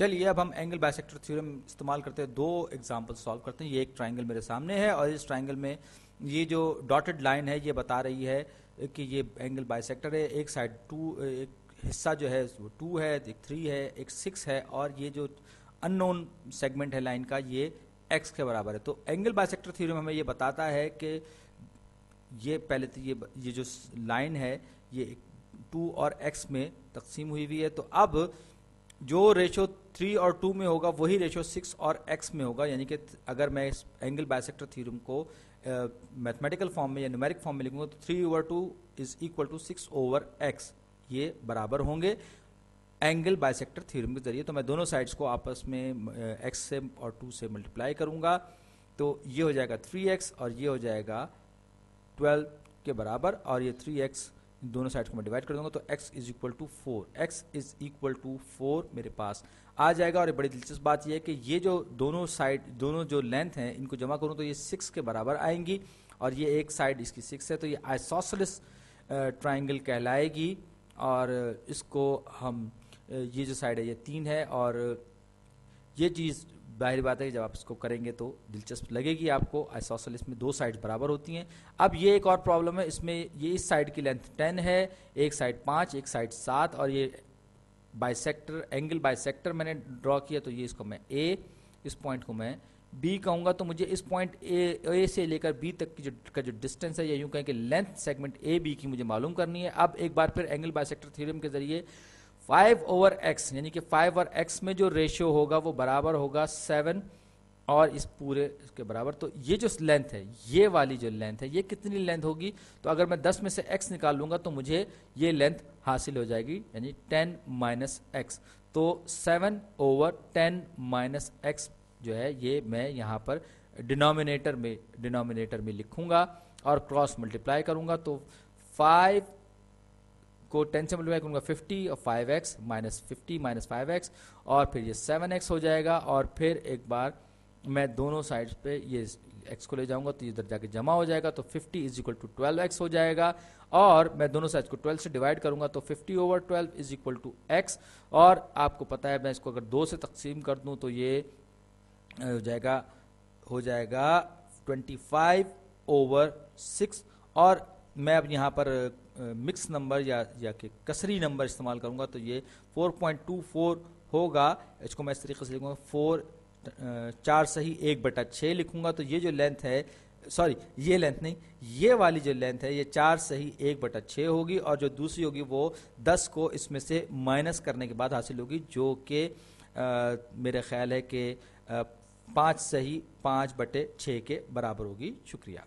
चलिए अब हम एंगल बाइसेक्टर थ्योरम इस्तेमाल करते हैं, दो एग्जांपल सॉल्व करते हैं। ये एक ट्राइंगल मेरे सामने है और इस ट्राइंगल में ये जो डॉटेड लाइन है ये बता रही है कि ये एंगल बाइसेक्टर है। एक साइड एक हिस्सा जो है वो 2 है, एक 3 है, एक 6 है और ये जो अननोन सेगमेंट है लाइन का ये x के बराबर है। तो एंगल बाइसेक्टर थ्योरम हमें ये बताता है कि ये पहले तो ये जो लाइन है ये 2 और x में तकसीम हुई है। तो अब जो रेशो 3 और 2 में होगा वही रेशो 6 और x में होगा, यानी कि अगर मैं इस एंगल बाइसेक्टर थ्योरम को मैथमेटिकल फॉर्म में या न्यूमेरिक फॉर्म में लिखूंगा तो 3/2 इज इक्वल टू 6/x, ये बराबर होंगे एंगल बाइसेक्टर थ्योरम के जरिए। तो मैं दोनों साइड्स को आपस में x से और 2 से मल्टीप्लाई करूंगा तो ये हो जाएगा 3x और ये हो जाएगा 12 के बराबर, और ये 3x दोनों साइड को मैं डिवाइड कर दूंगा तो x is equal to 4, x is equal to 4 मेरे पास आ जाएगा। और ये बड़ी दिलचस्प बात ये है कि ये जो दोनों साइड, दोनों जो लेंथ हैं इनको जमा करूं तो ये 6 के बराबर आएंगी और ये एक साइड इसकी 6 है, तो ये आइसोसेलेस ट्राइंगल कहलाएगी। और इसको हम ये जो साइड है ये 3 है और ये चीज़ बाहरी बात है कि जब आप इसको करेंगे तो दिलचस्प लगेगी आपको। आइसोसेलेस में दो साइड बराबर होती हैं। अब ये एक और प्रॉब्लम है, इसमें ये इस साइड की लेंथ 10 है, एक साइड 5, एक साइड 7 और ये बाइसेक्टर एंगल बाइसेक्टर मैंने ड्रॉ किया तो ये इसको मैं A, इस पॉइंट को मैं B कहूँगा। तो मुझे इस पॉइंट A से लेकर B तक की जो डिस्टेंस है या यूँ कहें कि लेंथ सेगमेंट AB की मुझे मालूम करनी है। अब एक बार फिर एंगल बाइसेक्टर थ्योरम के जरिए 5/x यानी कि 5 और x में जो रेशियो होगा वो बराबर होगा 7 और इस पूरे इसके बराबर। तो ये जो लेंथ है, ये वाली जो लेंथ है ये कितनी लेंथ होगी, तो अगर मैं 10 में से x निकाल लूंगा तो मुझे ये लेंथ हासिल हो जाएगी, यानी 10 - x। तो 7/10 - x जो है ये मैं यहाँ पर डिनोमिनेटर में लिखूंगा और क्रॉस मल्टीप्लाई करूंगा। तो 5 को 10 से मल्टीप्लाई करूंगा 50 और 5x - 50 - 5x और फिर ये 7x हो जाएगा। और फिर एक बार मैं दोनों साइड्स पे ये x को ले जाऊंगा तो ये इधर जाके जमा हो जाएगा। तो 50 इज इक्वल टू 12x हो जाएगा और मैं दोनों साइड्स को 12 से डिवाइड करूंगा तो 50/12 इज इक्वल टू x। और आपको पता है मैं इसको अगर 2 से तकसीम कर दूं तो ये हो जाएगा 25/6। और मैं अब यहाँ पर मिक्स नंबर या कि कसरी नंबर इस्तेमाल करूंगा तो ये 4.24 होगा। इसको मैं इस तरीके से लिखूंगा 4 सही 1/6 लिखूंगा। तो ये जो लेंथ है, सॉरी ये लेंथ नहीं, ये वाली जो लेंथ है ये 4 सही 1/6 होगी और जो दूसरी होगी वो 10 को इसमें से माइनस करने के बाद हासिल होगी, जो कि मेरे ख्याल है कि 5 सही 5/6 के बराबर होगी। शुक्रिया।